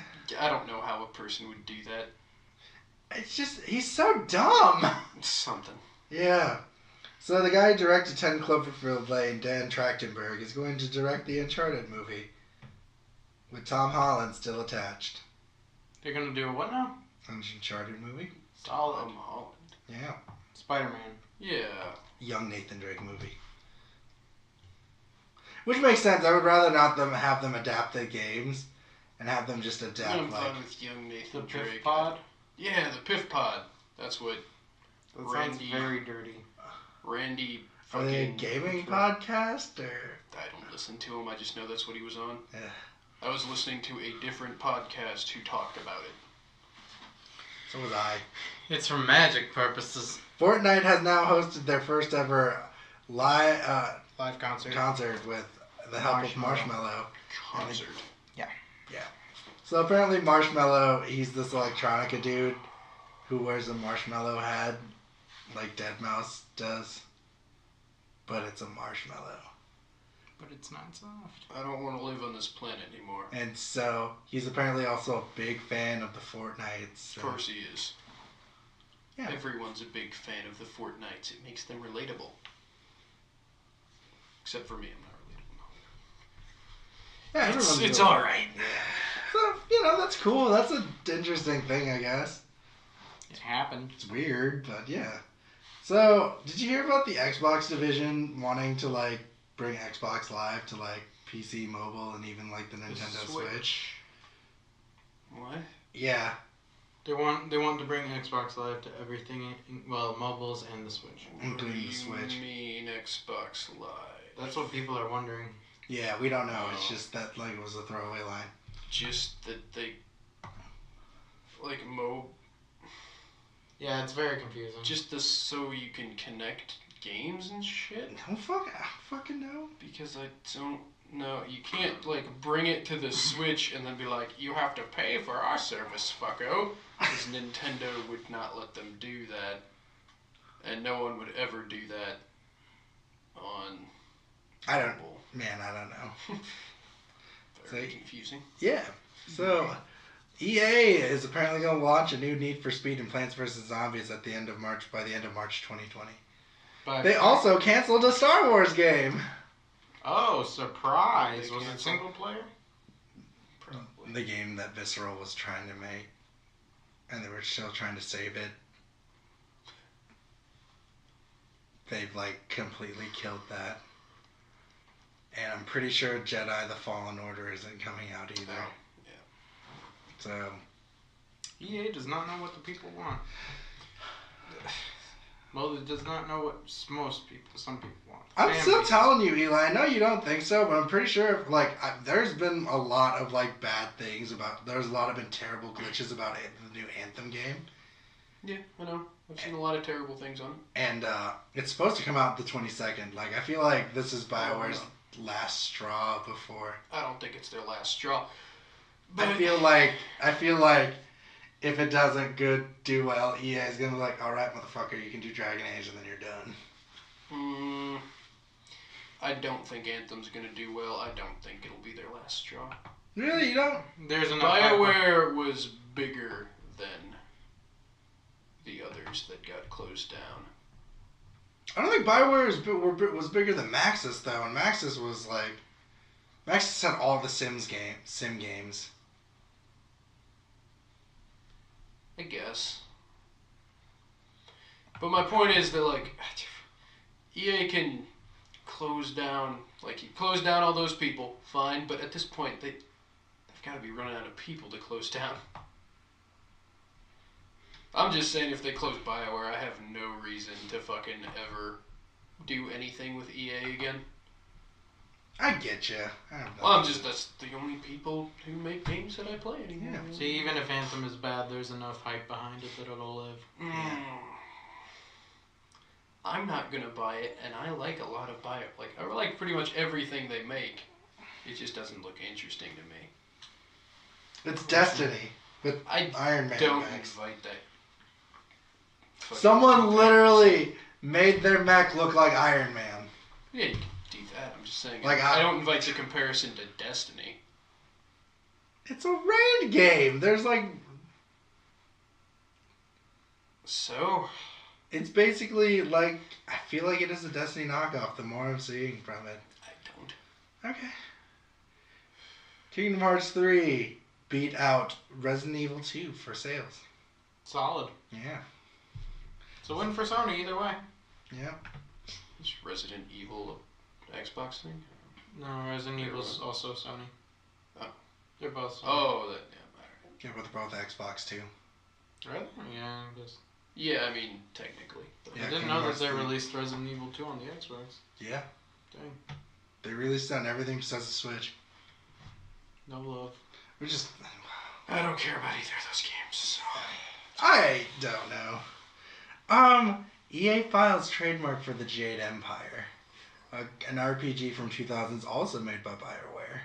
I don't know how a person would do that. It's just... He's so dumb. It's something. Yeah. So the guy who directed 10 Cloverfield Lane, Dan Trachtenberg, is going to direct the Uncharted movie. With Tom Holland still attached. They're gonna do a what now? An Uncharted movie? Solid. Tom Holland. Yeah. Spider-Man. Yeah. Young Nathan Drake movie. Which makes sense. I would rather not have them adapt the games and have them just adapt I'm like... fine with young Nathan The Drake. Piff Pod? Yeah, the Piff Pod. That's what That sounds very dirty. Randy Are they a gaming podcast or... I don't listen to him. I just know that's what he was on. Yeah. I was listening to a different podcast who talked about it. So was I. It's for magic purposes. Fortnite has now hosted their first ever live concert with the help of Marshmello. Concert. Yeah. So apparently Marshmello, he's this electronica dude who wears a marshmallow hat like Deadmau5 does. But it's a marshmallow. But it's not soft. I don't want to live on this planet anymore. And so he's apparently also a big fan of the Fortnites. Of course he is. Yeah. Everyone's a big fan of the Fortnites. It makes them relatable. Except for me, I'm not relatable. Yeah, It's alright. So, that's cool. That's an interesting thing, I guess. It happened. It's weird, but yeah. So, did you hear about the Xbox division wanting to, like, bring Xbox Live to, like, PC, mobile, and even, like, the Nintendo Switch? What? Yeah. They want to bring Xbox Live to everything, mobiles and the Switch. Including the Switch. What do you mean Xbox Live? That's what people are wondering. Yeah, we don't know. It's just that, like, it was a throwaway line. Just that they... Like, Yeah, it's very confusing. Just so you can connect games and shit? I don't fucking know. Because I don't know. You can't, like, bring it to the Switch and then be like, you have to pay for our service, fucko. Because Nintendo would not let them do that. And no one would ever do that on... I don't know. Very confusing. Yeah. So, EA is apparently going to launch a new Need for Speed and Plants vs. Zombies by the end of March 2020. They also canceled a Star Wars game. Oh, surprise! Was it single player? Probably. The game that Visceral was trying to make. And they were still trying to save it. They've, like, completely killed that. And I'm pretty sure Jedi The Fallen Order isn't coming out either. Oh, yeah. So... EA does not know what the people want. Well, it does not know what some people want. I'm still telling you, Eli, I know you don't think so, but I'm pretty sure, like, there's been a lot of, like, bad things there's a lot of been terrible glitches about the new Anthem game. Yeah, I know. I've seen a lot of terrible things on it. And, it's supposed to come out the 22nd. Like, I feel like this is BioWare's last straw before. I don't think it's their last straw. But I feel like if it doesn't do well, EA is gonna be like, alright, motherfucker, you can do Dragon Age and then you're done. I don't think Anthem's gonna do well. I don't think it'll be their last straw. Really? You don't? There's enough. BioWare was bigger than the others that got closed down. I don't think BioWare was bigger than Maxis, though, and Maxis had all the sim games. I guess. But my point is that, like, EA can close down all those people, fine, but at this point, they've got to be running out of people to close down. I'm just saying if they close BioWare, I have no reason to fucking ever do anything with EA again. I get you. Well, that's the only people who make games that I play anymore. Yeah. See, even if Anthem is bad, there's enough hype behind it that it'll live. I'm not gonna buy it, and I like a lot of I like pretty much everything they make. It just doesn't look interesting to me. It's Destiny with Iron Man don't mechs. invite that. Someone literally made their mech look like Iron Man. Yeah, you can do that. I'm just saying. Like, I don't invite the comparison to Destiny. It's a raid game. There's like... So... It's basically like... I feel like it is a Destiny knockoff the more I'm seeing from it. I don't. Okay. Kingdom Hearts 3 beat out Resident Evil 2 for sales. Solid. Yeah. It's a win for Sony either way. Yeah. Is Resident Evil an Xbox thing? No, Resident Evil's also Sony. Oh. They're both Sony. Oh, that, yeah, alright. Yeah, but they're both Xbox too. Really? Yeah, I guess. Yeah, I mean, technically. But Yeah, I didn't know that they released Resident Evil 2 on the Xbox. Yeah. Dang. They released it on everything besides the Switch. No love. We're just... I don't care about either of those games, so... I don't know. EA files trademark for the Jade Empire. An RPG from 2000s also made by BioWare.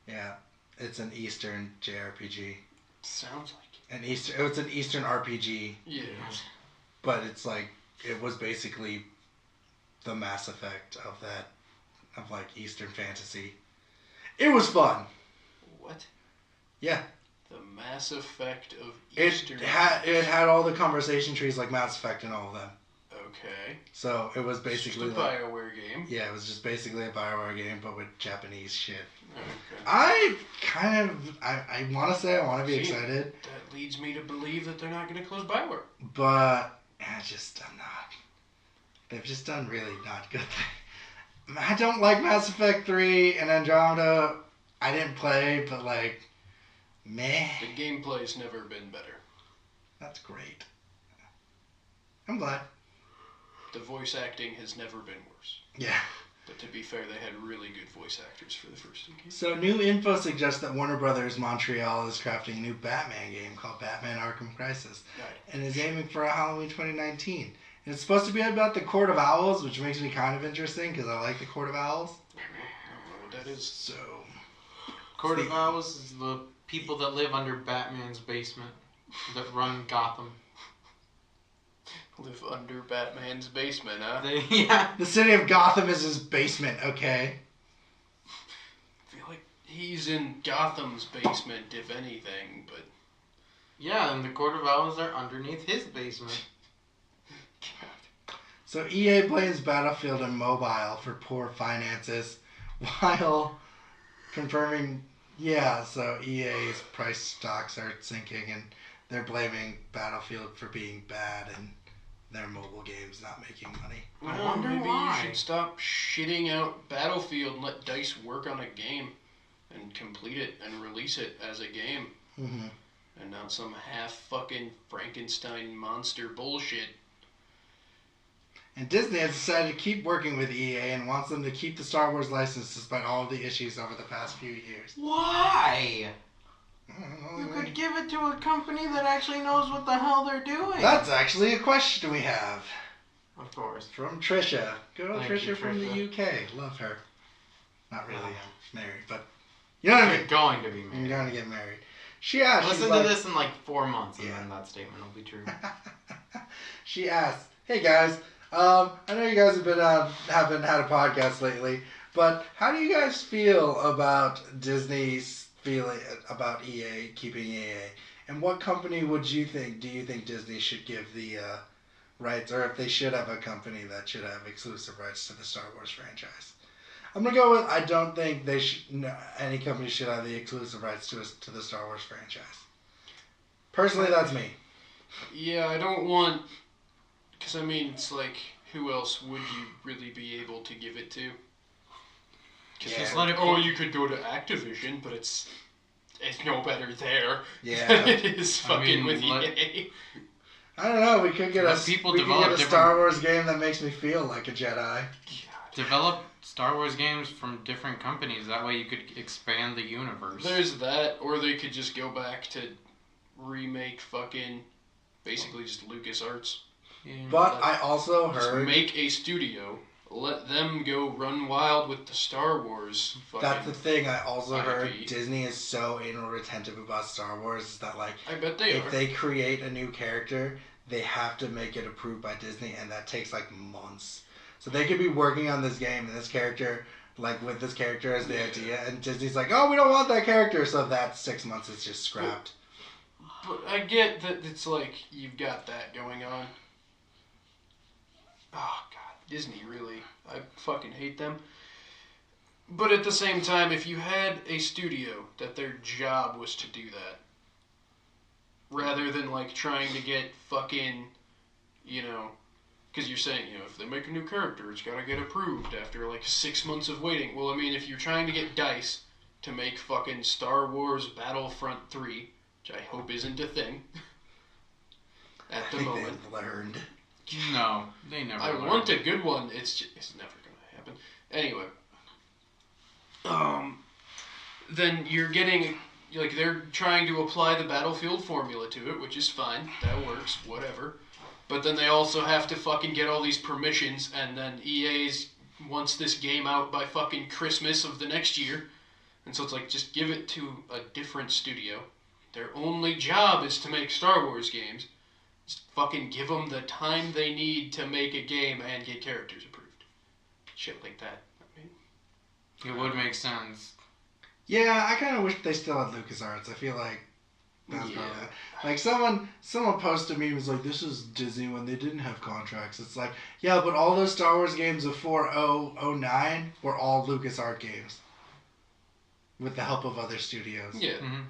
Yeah. It's an Eastern JRPG. Sounds like It's an Eastern RPG. it. Yeah. But it's like, it was basically the Mass Effect of that, of like Eastern fantasy. It was fun. What? Yeah. The Mass Effect of It Eastern... had all the conversation trees like Mass Effect and all of them. Okay. So it was basically just a like, BioWare game. yeah, it was just basically a BioWare game, but with Japanese shit. Okay. I want to say I want to be excited, That leads me to believe that they're not going to close BioWare. but I'm not. They've just done really not good things. I don't like Mass Effect 3 and Andromeda. I didn't play, but like, meh. The gameplay's never been better. That's great. I'm glad. The voice acting has never been worse. Yeah. But to be fair, they had really good voice actors for the first two games. So new info suggests that Warner Brothers Montreal is crafting a new Batman game called Batman Arkham Crisis, and is aiming for a Halloween 2019. And it's supposed to be about the Court of Owls, which makes me kind of interesting because I like the Court of Owls. I don't know what that is. So, Court of Owls is the people that live under Batman's basement that run Gotham. Live under Batman's basement, huh? Yeah. the city of Gotham is his basement. Okay. I feel like he's in Gotham's basement, if anything, but... Yeah, and the Court of Owls are underneath his basement. So EA blames Battlefield and mobile for poor finances, while confirming, so EA's price stocks are sinking, and they're blaming Battlefield for being bad and their mobile games not making money. I wonder maybe why. you should stop shitting out Battlefield and let DICE work on a game and complete it and release it as a game. Mm-hmm. And not some half-fucking Frankenstein monster bullshit. And Disney has decided to keep working with EA and wants them to keep the Star Wars license despite all of the issues over the past few years. Why? I don't know, You anyway. could give it to a company that actually knows what the hell they're doing. That's actually a question we have. Of course. From Trisha. Good old Thank Trisha you, from the Trisha. UK. Love her. Not really Wow. married, but you know what I You're mean. going to be You're married. going to get married. She asked. Listen she's to like, this in like 4 months, and Yeah. then that statement will be true. She asked, "Hey guys, I know you guys haven't had a podcast lately, but how do you guys feel about Disney's feeling about EA keeping EA? And what company do you think Disney should give the rights, or if they should have a company that should have exclusive rights to the Star Wars franchise?" I'm gonna go with I don't think any company should have the exclusive rights to the Star Wars franchise. Personally, that's me. Yeah, I don't want... Because, I mean, it's like, who else would you really be able to give it to? Because Yeah. it's like, oh, you could go to Activision, but it's no better there Yeah. than it is fucking mean, with let- EA. I don't know. We could get Let people develop a different- Star Wars game that makes me feel like a Jedi. God, Develop Star Wars games from different companies. That way you could expand the universe. There's that, or they could just go back to remake fucking basically just LucasArts. Yeah. But I also Just heard make a studio, let them go run wild with the Star Wars fucking that's the thing. I also heard IP. Disney is so anal retentive about Star Wars is that like I bet they if are. they create a new character, they have to make it approved by Disney, and that takes like months. So they could be working on this game and this character, like with this character as the idea, and Disney's like, oh, we don't want that character, so that 6 months is just scrapped. But I get that it's like you've got that going on. Oh god, Disney really. I fucking hate them. But at the same time, if you had a studio that their job was to do that, rather than like trying to get fucking, because you're saying, if they make a new character, it's gotta get approved after like 6 months of waiting. Well, I mean, if you're trying to get DICE to make fucking Star Wars Battlefront 3, which I hope isn't a thing at the moment. They've learned. No, they never. I want a good one. It's never gonna happen. Anyway, then you're getting like they're trying to apply the Battlefield formula to it, which is fine. That works. Whatever. But then they also have to fucking get all these permissions, and then EA's wants this game out by fucking Christmas of the next year, and so it's like just give it to a different studio. Their only job is to make Star Wars games. Just fucking give them the time they need to make a game and get characters approved. Shit like that. I mean, It would make sense. Yeah, I kind of wish they still had LucasArts. I feel like that's Yeah. probably like someone posted me and was like, "This is Disney when they didn't have contracts." It's like, yeah, but all those Star Wars games before 2009 were all LucasArts games with the help of other studios. yeah. Mm-hmm.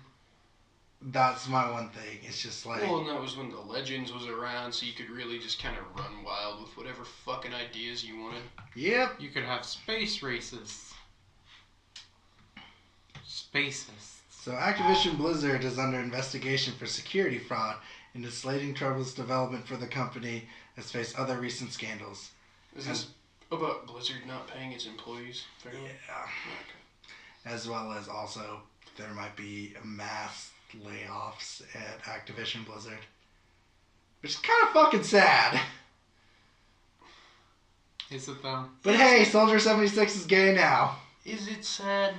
That's my one thing. It's just like, Well, and that was when the Legends was around, so you could really just kind of run wild with whatever fucking ideas you wanted. yep. You could have space races. Spaces. So Activision Blizzard is under investigation for security fraud and is slating troublous development for the company has faced other recent scandals. Is this about Blizzard not paying its employees fairly? Yeah. Okay. As well as also there might be mass layoffs at Activision Blizzard. Which is kind of fucking sad. Is it though? But hey, Soldier 76 is gay now. Is it sad?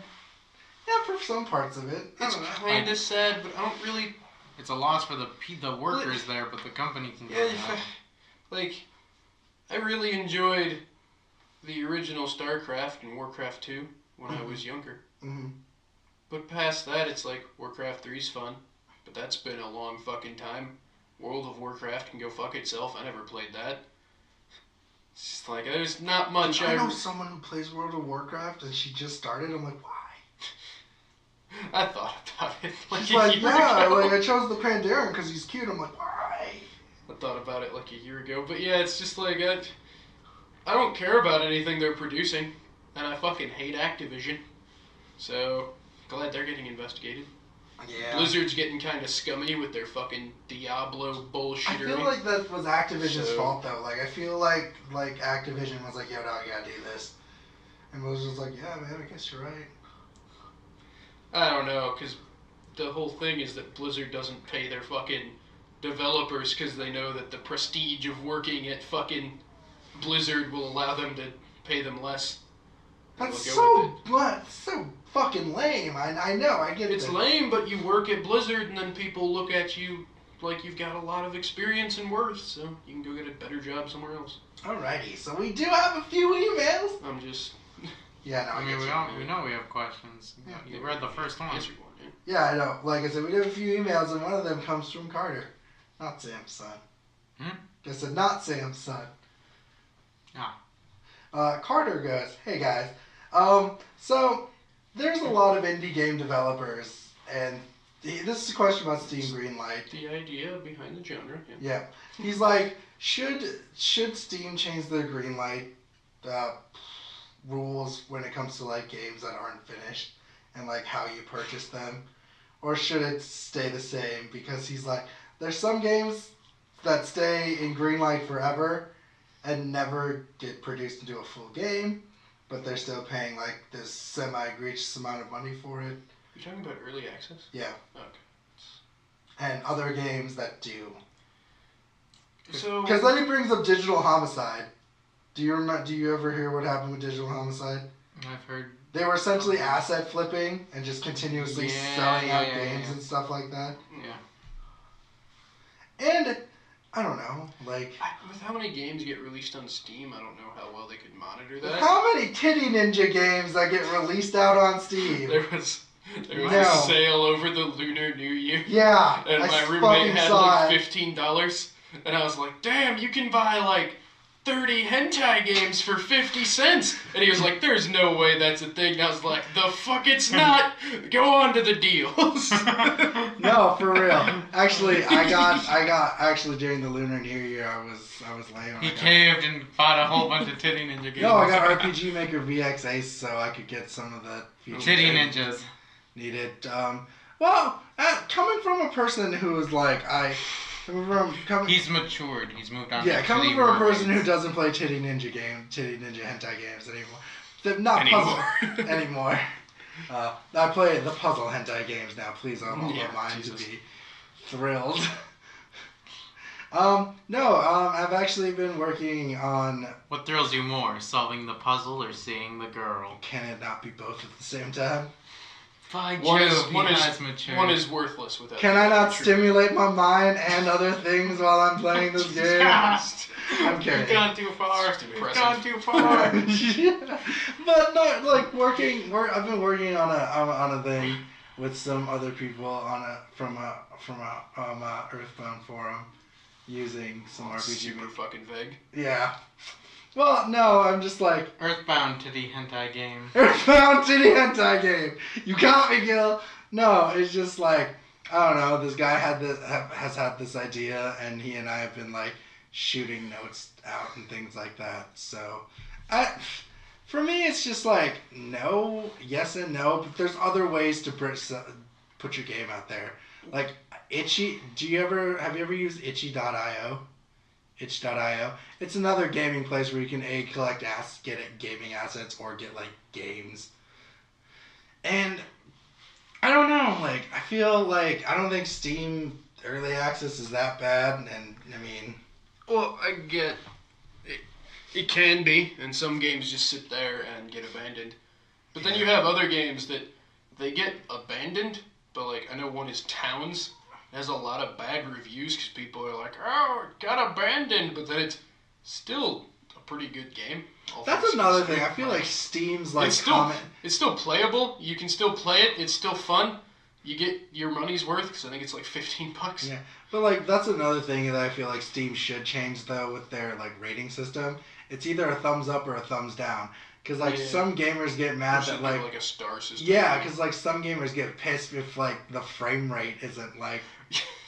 Yeah, for some parts of it. I It's don't know. kind of sad, but I don't really... It's a loss for the workers there, but the company can get Yeah, that. like, I really enjoyed the original StarCraft and Warcraft 2 when I was younger. Mhm. But past that, it's like, Warcraft 3's fun, but that's been a long fucking time. World of Warcraft can go fuck itself. I never played that. It's just like, there's not much I know someone who plays World of Warcraft and she just started. I'm like, why? I thought about it like She's a like, year yeah, ago. like I chose the Pandaren because he's cute. I'm like, why? I thought about it like a year ago, but yeah, it's just like, I don't care about anything they're producing, and I fucking hate Activision. So, glad they're getting investigated. Yeah. Blizzard's getting kind of scummy with their fucking Diablo bullshittery. I feel like that was Activision's So- fault though. Like I feel like Activision was like, yo, dog, you gotta do this, and Blizzard's like, yeah, man, I guess you're right. I don't know, because the whole thing is that Blizzard doesn't pay their fucking developers because they know that the prestige of working at fucking Blizzard will allow them to pay them less. And That's they'll so go with it. so fucking lame. I know, I get it. It's lame, but you work at Blizzard and then people look at you like you've got a lot of experience and worth, so you can go get a better job somewhere else. Alrighty, so we do have a few emails. I'm just... Yeah, no, I mean, get you. we know we have questions. Yeah. You read the first one. Answered one, yeah. Yeah, I know. Like I said, we do have a few emails, and one of them comes from Carter, not Sam's son. I said not Sam's son. Carter goes, "Hey guys, so there's a lot of indie game developers, and this is a question about Steam Greenlight. The idea behind the genre, yeah. Yeah, he's like, should Steam change their Greenlight rules when it comes to like games that aren't finished and like how you purchase them, or should it stay the same? Because he's like, there's some games that stay in Greenlight forever, and never get produced into a full game, but they're still paying like this semi-egregious amount of money for it. You're talking about early access? Yeah. Okay. And other games that do. So Because then he brings up Digital Homicide. Do you ever hear what happened with Digital Homicide? I've heard. They were essentially asset flipping and just continuously selling out games and stuff like that. Yeah. And I don't know, like with how many games get released on Steam, I don't know how well they could monitor that. how many Titty Ninja games that get released out on Steam? There was No. a sale over the Lunar New Year. Yeah, And my roommate had like $15, and I was like, "Damn, you can buy like 30 hentai games for 50 cents." And he was like, "There's no way that's a thing." And I was like, "The fuck it's not. Go on to the deals." No, for real. Actually, I got during the Lunar New Year, I was lame. He caved and bought a whole bunch of Titty Ninja games. No, I got RPG Maker VX Ace so I could get some of the features Titty I Ninjas. needed. Coming from a person who is like He's matured. He's moved on. Yeah, to coming Titty from a Mermaids. person who doesn't play Titty Ninja hentai games anymore. They're not puzzle anymore. I play the puzzle hentai games now. Please, I don't want mine to be thrilled. I've actually been working on. What thrills you more, solving the puzzle or seeing the girl? Can it not be both at the same time? By One Jove, is matured. one is worthless without. Can I not stimulate my mind and other things while I'm playing this game? I'm kidding. You've gone too far. It's You've impressive. gone too far. Yeah. But no, like I've been working on a thing with some other people from a Earthbound forum using some RPG. Super fucking vague. Yeah. Well, no, I'm just like Earthbound Titty Hentai game. Earthbound Titty Hentai game. You got me, Gil. No, it's just like I don't know. This guy has had this idea, and he and I have been like shooting notes out and things like that. So, for me, it's just like no, yes and no. But there's other ways to put your game out there. Like Itchy. Have you ever used Itchy.io? Itch.io. It's another gaming place where you can collect get gaming assets or get like games. And I don't know, like I feel like I don't think Steam early access is that bad, and I mean, well, I get it. It can be, and some games just sit there and get abandoned. But then you have other games that they get abandoned, but like I know one is Towns. It has a lot of bad reviews because people are like, "Oh, it got abandoned," but then it's still a pretty good game. That's another thing. I feel like Steam's like it's still playable. You can still play it. It's still fun. You get your money's worth because I think it's like $15. Yeah, but like that's another thing that I feel like Steam should change though with their like rating system. It's either a thumbs up or a thumbs down. Because like some gamers get mad that like a star system. Yeah, because like some gamers get pissed if like the frame rate isn't like.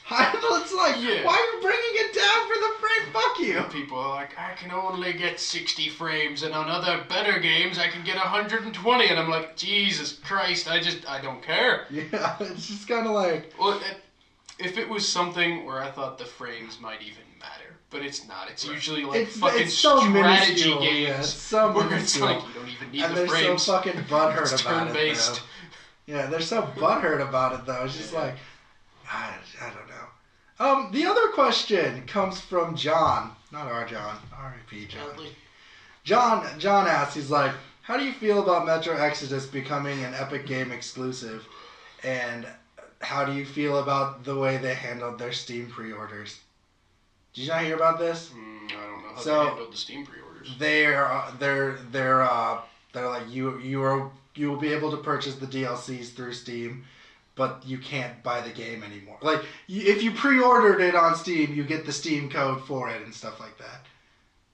It's like, why are you bringing it down for the frame? Fuck you. People are like, I can only get 60 frames, and on other better games I can get 120, and I'm like, Jesus Christ, I don't care. Yeah, it's just kind of like. Well, if it was something where I thought the frames might even matter, but it's not. It's usually like fucking so strategy minuscule. games. Yeah, it's so where minuscule. it's like you don't even need and the frames. they're so fucking butthurt It's about turn-based. it. Though. Yeah, they're so butthurt about it though. It's just like, I don't know. The other question comes from John, not our John, R.I.P. John. John asks, he's like, how do you feel about Metro Exodus becoming an Epic Game exclusive, and how do you feel about the way they handled their Steam pre-orders? Did you not hear about this? I don't know how they handled the Steam pre-orders. They're like you will be able to purchase the DLCs through Steam, but you can't buy the game anymore. Like, if you pre-ordered it on Steam, you get the Steam code for it and stuff like that.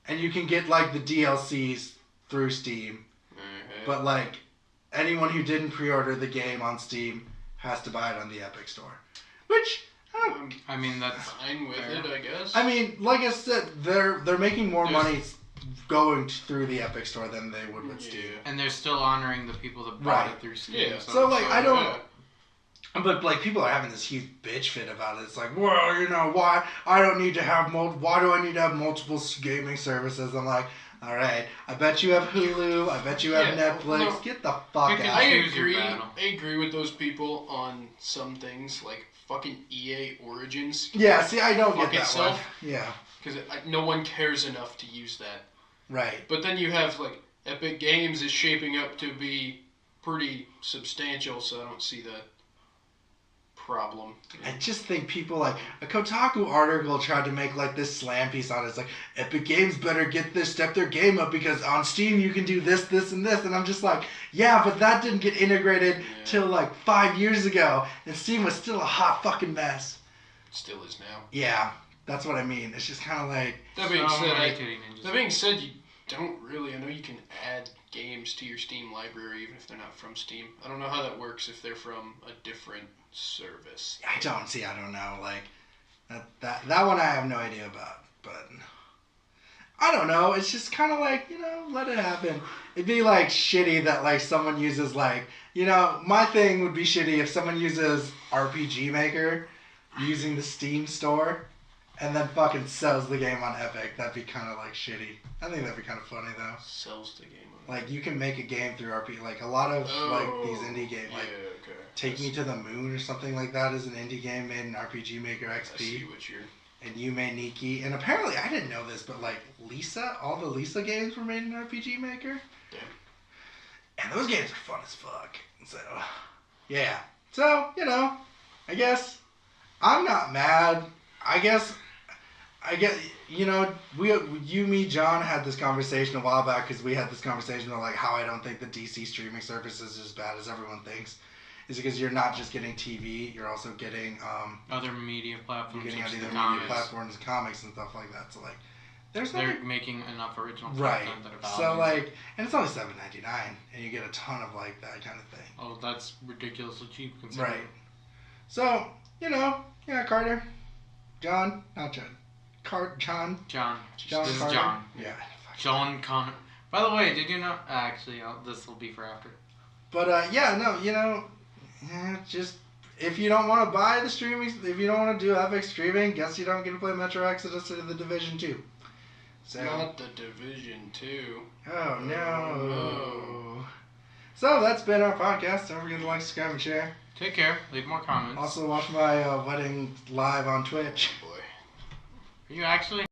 And you can get, like, the DLCs through Steam. Mm-hmm. But, like, anyone who didn't pre-order the game on Steam has to buy it on the Epic Store. Which, I mean, that's fine with it, I guess. I mean, like I said, they're making more money going through the Epic Store than they would with Steam. And they're still honoring the people that bought it through Steam. Yeah. So, like, But like people are having this huge bitch fit about it. It's like, well, you know, why I don't need to have why do I need to have multiple gaming services? I'm like, all right, I bet you have Hulu, I bet you have Netflix. No, Get the fuck out. I agree with those people on some things, like fucking EA Origins. Yeah, see, I don't get that itself, one. Yeah. Because no one cares enough to use that. Right. But then you have, like, Epic Games is shaping up to be pretty substantial, so I don't see the problem. I just think people like a Kotaku article tried to make like this slam piece on it. It's like Epic Games better step their game up because on Steam you can do this, this, and this. And I'm just like, yeah, but that didn't get integrated till like 5 years ago, and Steam was still a hot fucking mess. Still is now. Yeah, that's what I mean. It's just kind of like. That being said, you don't really. I know you can add games to your Steam library even if they're not from Steam. I don't know how that works if they're from a different service. I don't know. Like that one I have no idea about. But I don't know. It's just kind of like, you know, let it happen. It'd be like shitty that like someone uses like, you know, my thing would be shitty if someone uses RPG Maker using the Steam store and then fucking sells the game on Epic. That'd be kind of like shitty. I think that'd be kind of funny though. Sells the game on Like you can make a game through RPG. Like a lot of like these indie games, like Take Me to the Moon or something like that is an indie game made in RPG Maker XP. I see what you're... And Yume Nikki. And apparently, I didn't know this, but like Lisa, all the Lisa games were made in RPG Maker. Damn. And those games are fun as fuck. So, yeah. So, you know, I guess I'm not mad. I guess, you know, you, me, John had this conversation a while back because we had this conversation about like how I don't think the DC streaming service is as bad as everyone thinks. Is because you're not just getting TV, you're also getting other media platforms. You're getting other media platforms, comics and stuff like that. So like, they're making enough original right. content that are valued. So like, and it's only $7.99, and you get a ton of like that kind of thing. Oh, that's ridiculously cheap considering. Right. So you know, yeah, Carter, John, not John, John. This is Carter. John. Yeah. John Connor. By the way, did you know? Actually, this will be for after. But yeah, no, you know. Yeah, just if you don't want to buy the streaming, if you don't want to do Epic streaming, guess you don't get to play Metro Exodus or the Division 2. So, not the Division 2. Oh no. So that's been our podcast. Don't forget to like, subscribe, and share. Take care. Leave more comments. Also watch my wedding live on Twitch. Oh boy. Are you actually?